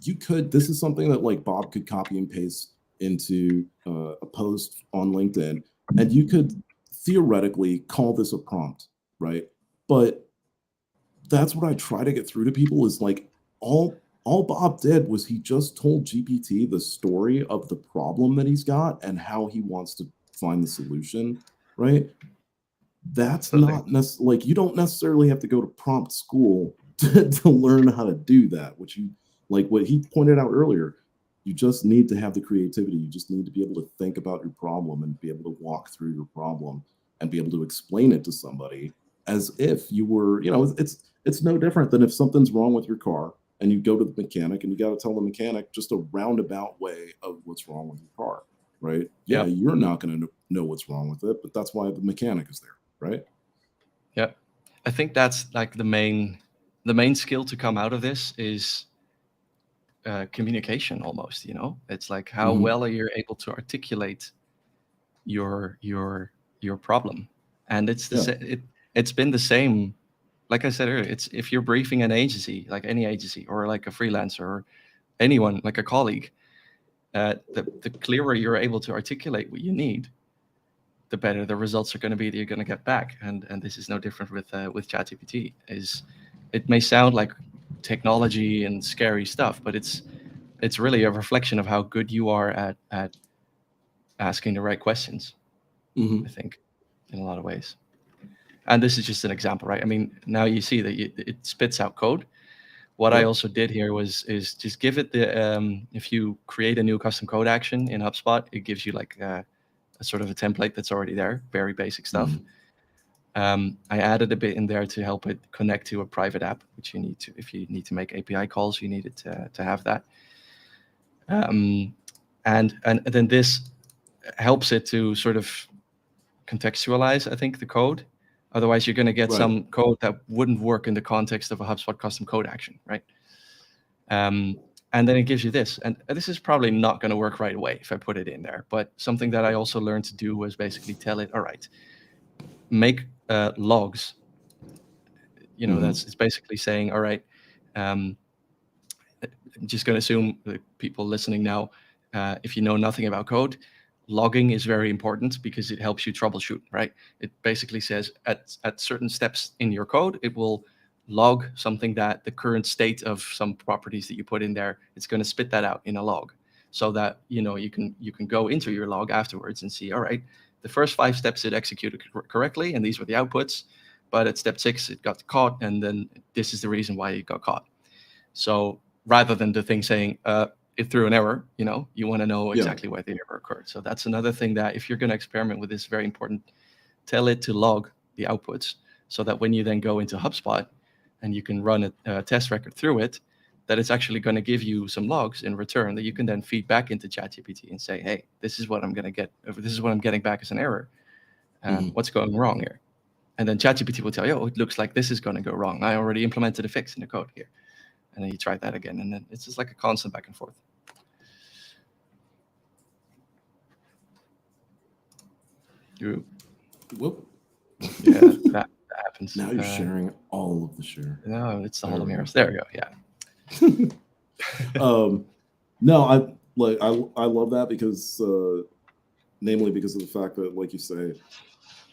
this is something that like Bob could copy and paste into a post on LinkedIn, and you could theoretically call this a prompt, right? But that's what I try to get through to people is like, all Bob did was he just told GPT the story of the problem that he's got and how he wants to find the solution, right? That's not necessarily, like, you don't necessarily have to go to prompt school to learn how to do that, which you, like what he pointed out earlier, you just need to have the creativity. You just need to be able to think about your problem and be able to walk through your problem and be able to explain it to somebody as if you were, it's no different than if something's wrong with your car and you go to the mechanic and you got to tell the mechanic just a roundabout way of what's wrong with your car, right? Yeah, you're not going to know what's wrong with it, but that's why the mechanic is there, right? Yeah, I think that's like the main skill to come out of this is communication almost, it's like how well are you able to articulate your problem. And it's it's been the same, like I said earlier, it's if you're briefing an agency, like any agency or like a freelancer or anyone, like a colleague, the clearer you're able to articulate what you need, the better the results are going to be that you're going to get back. And this is no different with ChatGPT. It may sound like technology and scary stuff, but it's really a reflection of how good you are at asking the right questions, I think, in a lot of ways. And this is just an example, right? I mean, now you see that it spits out code. What I also did here is just give it the, if you create a new custom code action in HubSpot, it gives you like a sort of a template that's already there, very basic stuff. I added a bit in there to help it connect to a private app, which you need to, if you need to make API calls, you need it to have that. And then this helps it to sort of contextualize, I think, the code. Otherwise, you're going to get some code that wouldn't work in the context of a HubSpot custom code action, right? And then it gives you this. And this is probably not going to work right away if I put it in there. But something that I also learned to do was basically tell it, all right, make logs. You know, it's basically saying, all right, I'm just going to assume that people listening now, if you know nothing about code, logging is very important because it helps you troubleshoot, right? It basically says at certain steps in your code, it will log something that the current state of some properties that you put in there, it's going to spit that out in a log, so that you know you can go into your log afterwards and see, all right, the first 5 steps it executed correctly, and these were the outputs, but at step 6 it got caught, and then this is the reason why it got caught. So rather than the thing saying it threw an error, you know, you want to know exactly why the error occurred. So that's another thing that if you're going to experiment with this, very important, tell it to log the outputs, so that when you then go into HubSpot and you can run a test record through it, that it's actually going to give you some logs in return that you can then feed back into ChatGPT and say, hey, this is what I'm going to get, or this is what I'm getting back as an error. What's going wrong here? And then ChatGPT will tell you, oh, it looks like this is going to go wrong. I already implemented a fix in the code here. And then you try that again, and then it's just like a constant back and forth. Whoop. Yeah, that happens. Now you're sharing all of the share. No, it's the whole mirrors. There we go. Yeah. No, I love that because, namely because of the fact that, like you say,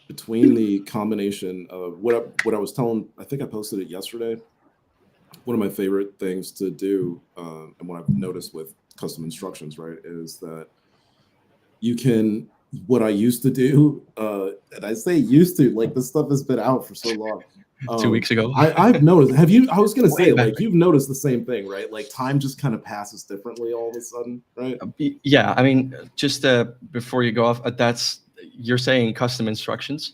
between the combination of what I was telling, I think I posted it yesterday. One of my favorite things to do, and what I've noticed with custom instructions, right, is that you can, what I used to do, and I say used to, like this stuff has been out for so long. 2 weeks ago. I've noticed, I was going to say, like, you've noticed the same thing, right? Like time just kind of passes differently all of a sudden, right? Yeah, I mean, just before you go off, you're saying custom instructions.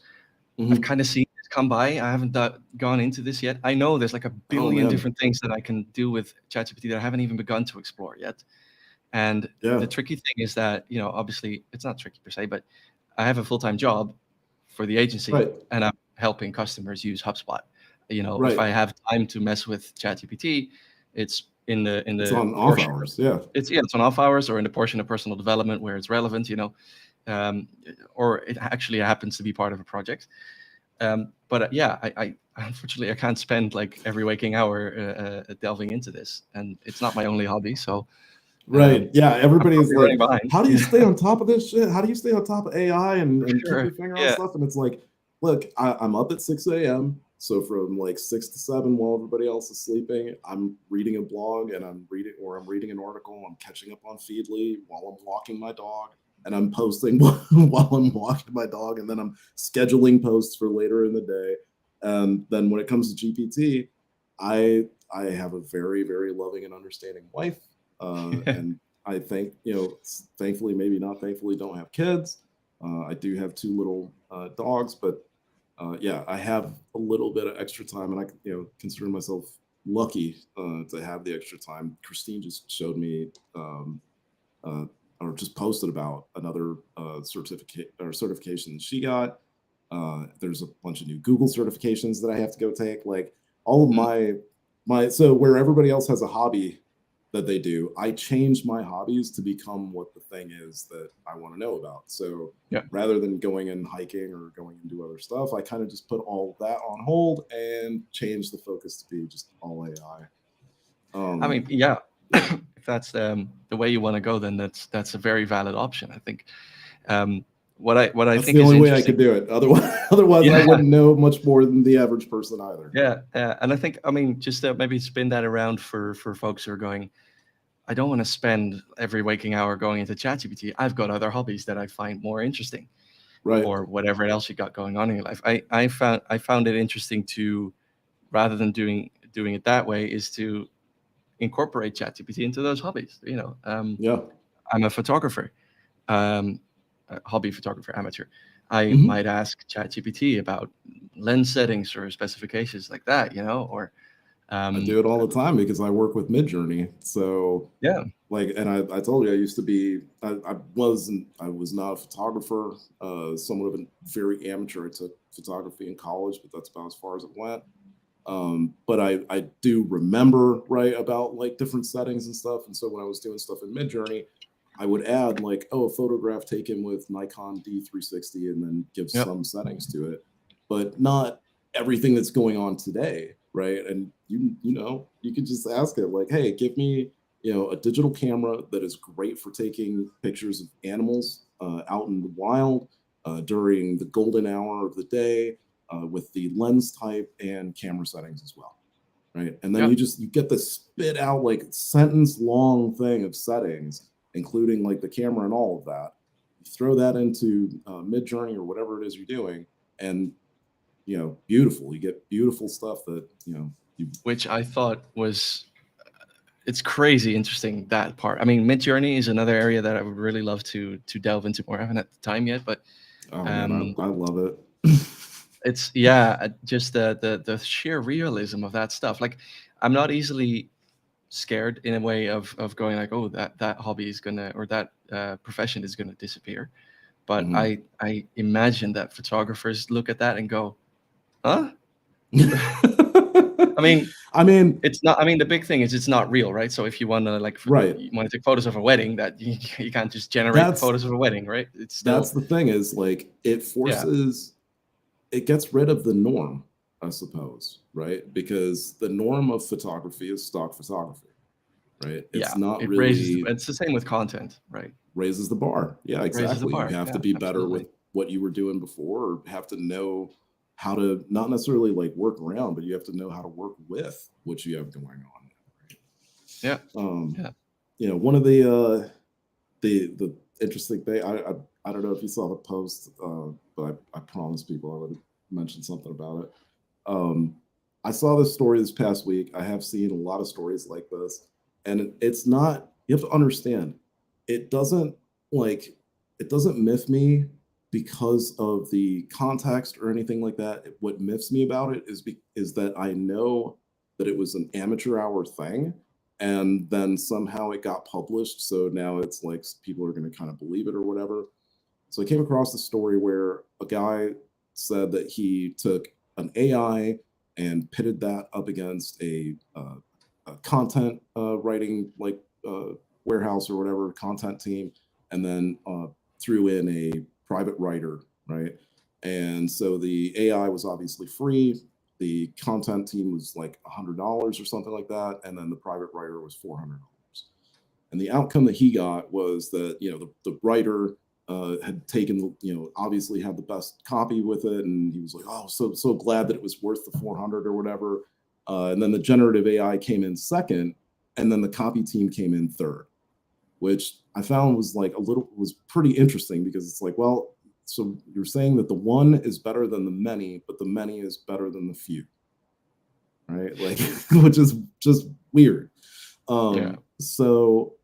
I've kind of seen it come by. I haven't gone into this yet. I know there's like a billion different things that I can do with ChatGPT that I haven't even begun to explore yet. And the tricky thing is that, you know, obviously it's not tricky per se, but I have a full-time job for the agency, and I'm helping customers use HubSpot. You know, if I have time to mess with ChatGPT, it's in the it's on off hours. It's on off hours, or in the portion of personal development where it's relevant, you know, or it actually happens to be part of a project. But yeah, I unfortunately I can't spend like every waking hour delving into this, and it's not my only hobby. So yeah, everybody's like, how do you stay on top of this shit? How do you stay on top of AI and keep your finger on stuff? And it's like, look, I'm up at 6 a.m. So from like 6 to 7 while everybody else is sleeping, I'm reading a blog, and I'm reading an article. I'm catching up on Feedly while I'm walking my dog, and I'm posting while I'm walking my dog, and then I'm scheduling posts for later in the day. And then when it comes to GPT, I have a very, very loving and understanding wife. And I think, you know, thankfully, maybe not thankfully, don't have kids. I do have 2 little dogs, but yeah, I have a little bit of extra time, and I, you know, consider myself lucky to have the extra time. Christine just showed me, or just posted about another certification she got. There's a bunch of new Google certifications that I have to go take. Like all of my so where everybody else has a hobby that they do, I change my hobbies to become what the thing is that I want to know about. So rather than going and hiking or going and do other stuff, I kind of just put all that on hold and change the focus to be just all AI. I mean, yeah, if that's the way you want to go, then that's a very valid option, I think. what I That's think the is only way I interesting. could do it. Otherwise, I Yeah, wouldn't know much more than the average person either. yeah, yeah. And I think, I mean, just maybe spin that around for folks who are going, I don't want to spend every waking hour going into ChatGPT. I've got other hobbies that I find more interesting, Right. or whatever else you got going on in your life. I found it interesting to, rather than doing it that way, is to incorporate ChatGPT into those hobbies. Yeah. I'm a photographer, a hobby photographer, amateur. I Hmm. might ask ChatGPT about lens settings or specifications like that, or I um, do it all the time because I work with Midjourney. So yeah, like, and I told you I used to be, I was not a photographer, somewhat of a very amateur. I took photography in college, but that's about as far as it went. But I do remember, right, about like different settings and stuff. And so when I was doing stuff in Midjourney, I would add like, oh, a photograph taken with Nikon D360 and then give yep, some settings to it, but not everything that's going on today, right? And you could just ask it like, hey, give me a digital camera that is great for taking pictures of animals out in the wild during the golden hour of the day with the lens type and camera settings as well, right? And then yep. you get the spit out like sentence long thing of settings, including like the camera and all of that. You throw that into Midjourney or whatever it is you're doing, and beautiful. You get beautiful stuff that you. Which I thought was, it's crazy interesting, that part. I mean, Midjourney is another area that I would really love to delve into more. I haven't had the time yet, but Oh man, um, I love it. it's just the sheer realism of that stuff. Like, I'm not easily scared in a way of going like, oh, that hobby is gonna, or that profession is gonna disappear. But Mhm. I imagine that photographers look at that and go, huh? I mean, I mean, it's not. I mean, the big thing is it's not real, right? So if you want to right. you want to take photos of a wedding, that you can't just generate That's photos of a wedding, right? It's that's still, the thing is like yeah, it gets rid of the norm, I suppose, right? Because the norm of photography is stock photography, right? It's yeah. not It raises really it's the same with content, right? raises the bar. Yeah, Raises the exactly. You bar. have to Yeah, be better with absolutely. what you were doing before, or have to know how to not necessarily like work around, but you have to know how to work with what you have going on. Right? Yeah, Um, yeah. one of the interesting thing, I don't know if you saw the post, but I promised people I would mention something about it. Um, I saw this story this past week. I have seen a lot of stories like this, and it's not. You have to understand, it doesn't like it doesn't miff me because of the context or anything like that. What miffs me about it is that I know that it was an amateur hour thing, and then somehow it got published. So now it's like people are going to kind of believe it or whatever. So I came across the story where a guy said that he took an AI and pitted that up against a content writing like warehouse or whatever content team, and then threw in a private writer, right? And so the AI was obviously free. The content team was like $100 or something like that, and then the private writer was $400. And the outcome that he got was that the writer had taken obviously had the best copy with it, and he was like, oh, so glad that it was worth the 400 or whatever. And then the generative AI came in second, and then the copy team came in third, which I found was pretty interesting because it's like, well, so you're saying that the one is better than the many, but the many is better than the few, right? Like, which is just weird. Yeah. So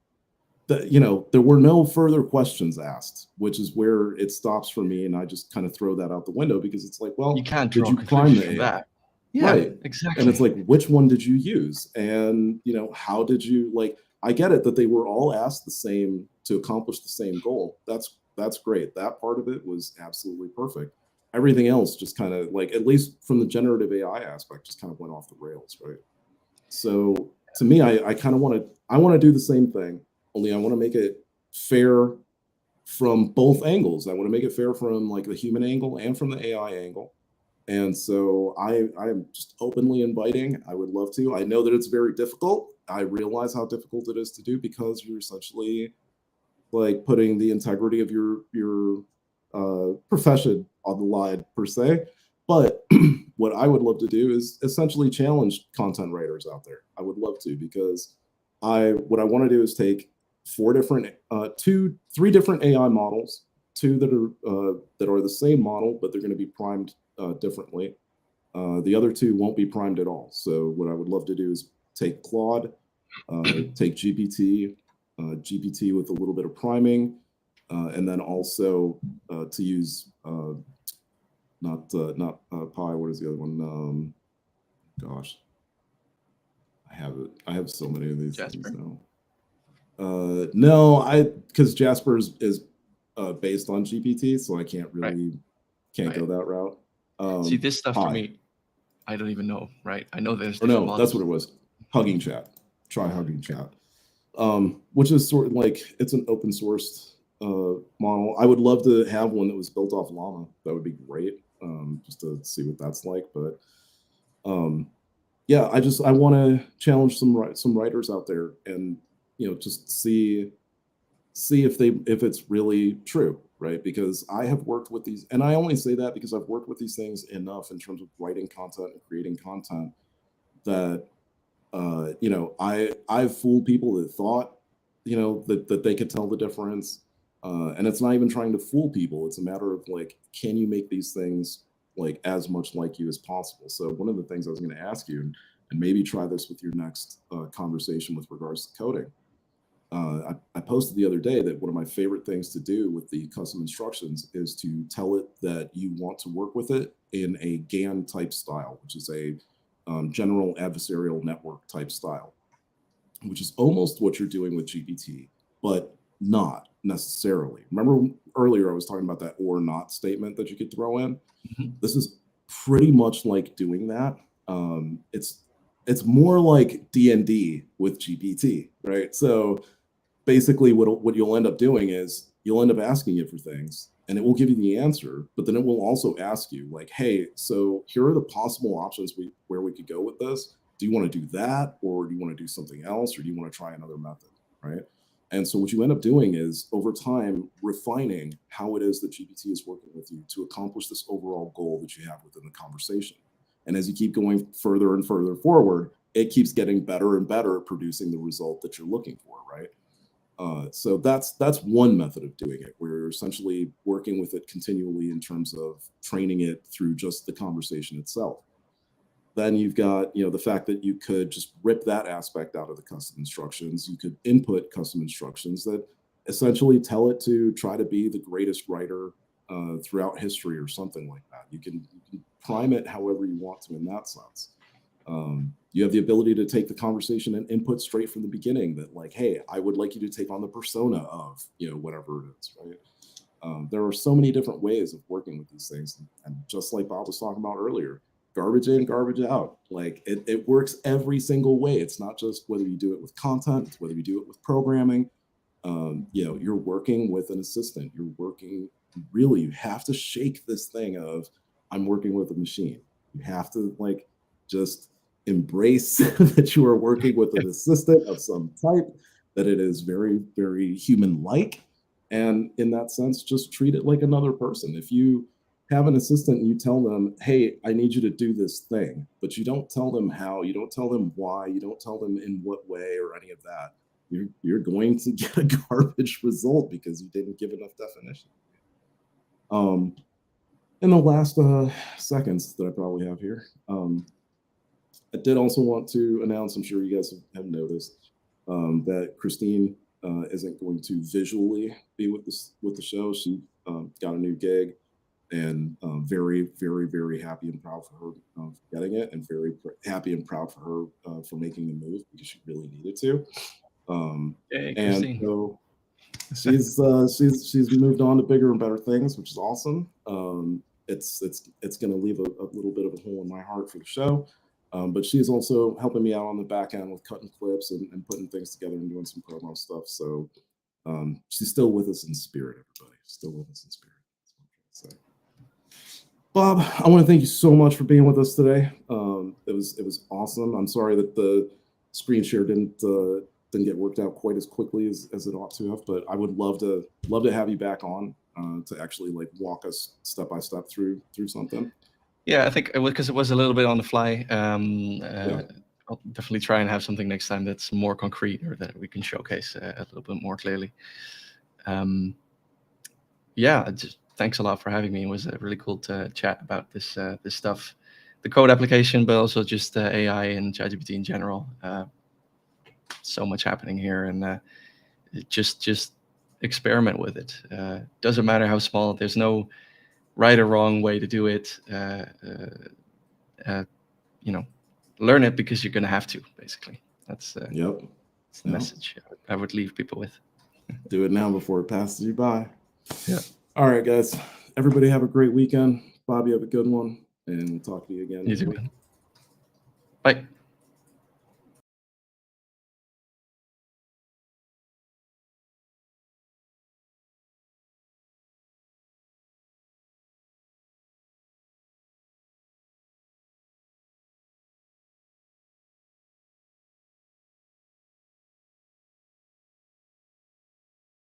there were no further questions asked, which is where it stops for me, and I just kind of throw that out the window because it's like, You well, can't did draw you prime conclusions the from AI? that. Yeah, Right. And it's exactly. like, which one did you use? And how did you like? I get it that they were all asked the same to accomplish the same goal. That's great. That part of it was absolutely perfect. Everything else just kind of like, at least from the generative AI aspect, just kind of went off the rails, right? So to me, I kind of want to do the same thing, only I want to make it fair from both angles. I want to make it fair from like the human angle and from the AI angle. And so I'm just openly inviting. I would love to. I know that it's very difficult. I realize how difficult it is to do because you're essentially like putting the integrity of your profession on the line per se. But what I would love to do is essentially challenge content writers out there. I would love to, because what I want to do is take three different AI models, two that are the same model, but they're going to be primed differently. The other two won't be primed at all. So what I would love to do is take Claude, take GPT with a little bit of priming, and then also to use not Pi. What is the other one? Gosh, I have so many of these things now. No, because Jasper is based on GPT, so I can't really go that route. See, this stuff for me, I don't even know, right? I know there's different models. That's what it was. Hugging Chat. Try Hugging Chat, which is sort of like, it's an open source model. I would love to have one that was built off Llama. That would be great, just to see what that's like. But yeah, I want to challenge some writers out there, and just see if it's really true, right? Because I have worked with these, and I only say that because I've worked with these things enough in terms of writing content and creating content that I've fooled people that thought that they could tell the difference, and it's not even trying to fool people. It's a matter of like, can you make these things like as much like you as possible? So one of the things I was going to ask you, and maybe try this with your next conversation with regards to coding. I posted the other day that one of my favorite things to do with the custom instructions is to tell it that you want to work with it in a GAN type style, which is a general adversarial network type style, which is almost what you're doing with GPT, but not necessarily. Remember earlier I was talking about that or not statement that you could throw in? Mm-hmm. This is pretty much like doing that. It's more like D&D with GPT, right? So basically what you'll end up doing is you'll end up asking it for things, and it will give you the answer, but then it will also ask you like, hey, so here are the possible options where we could go with this. Do you want to do that, or do you want to do something else, or do you want to try another method, right? And so what you end up doing is over time refining how it is that GPT is working with you to accomplish this overall goal that you have within the conversation. And as you keep going further and further forward, it keeps getting better and better at producing the result that you're looking for, right? So that's one method of doing it, where you're essentially working with it continually in terms of training it through just the conversation itself. Then you've got, the fact that you could just rip that aspect out of the custom instructions. You could input custom instructions that essentially tell it to try to be the greatest writer throughout history or something like that. You can prime it however you want to in that sense. You have the ability to take the conversation and input straight from the beginning that like, hey, I would like you to take on the persona of, whatever it is, right? There are so many different ways of working with these things. And just like Bob was talking about earlier, garbage in, garbage out. Like it works every single way. It's not just whether you do it with content, it's whether you do it with programming. You're working with an assistant. You have to shake this thing of, I'm working with a machine. You have to like just embrace that you are working with an assistant of some type, that it is very, very human-like. And in that sense, just treat it like another person. If you have an assistant and you tell them, hey, I need you to do this thing, but you don't tell them how, you don't tell them why, you don't tell them in what way or any of that, you're going to get a garbage result because you didn't give enough definition. In the last seconds that I probably have here, I did also want to announce, I'm sure you guys have noticed, that Christine isn't going to visually be with the show. She got a new gig, and very, very, very happy and proud for her for getting it, and very happy and proud for her for making the move, because she really needed to. And so she's moved on to bigger and better things, which is awesome. It's going to leave a little bit of a hole in my heart for the show. But she's also helping me out on the back end with cutting clips and putting things together and doing some promo stuff. So she's still with us in spirit, everybody. Still with us in spirit. That's what I'm trying to say. Bob, I want to thank you so much for being with us today. It was awesome. I'm sorry that the screen share didn't get worked out quite as quickly as it ought to have, but I would love to have you back on. to actually like walk us step by step through something? Yeah, I think because it was a little bit on the fly. I'll definitely try and have something next time that's more concrete or that we can showcase a little bit more clearly. Yeah, just thanks a lot for having me. It was really cool to chat about this stuff, the code application, but also just AI and ChatGPT in general. So much happening here, and just experiment with it. Doesn't matter how small. There's no right or wrong way to do it. Learn it because you're going to have to. Basically, that's the message I would leave people with. Do it now before it passes you by. Yeah. All right, guys. Everybody have a great weekend. Bob, you have a good one, and talk to you again. You too, man. Bye.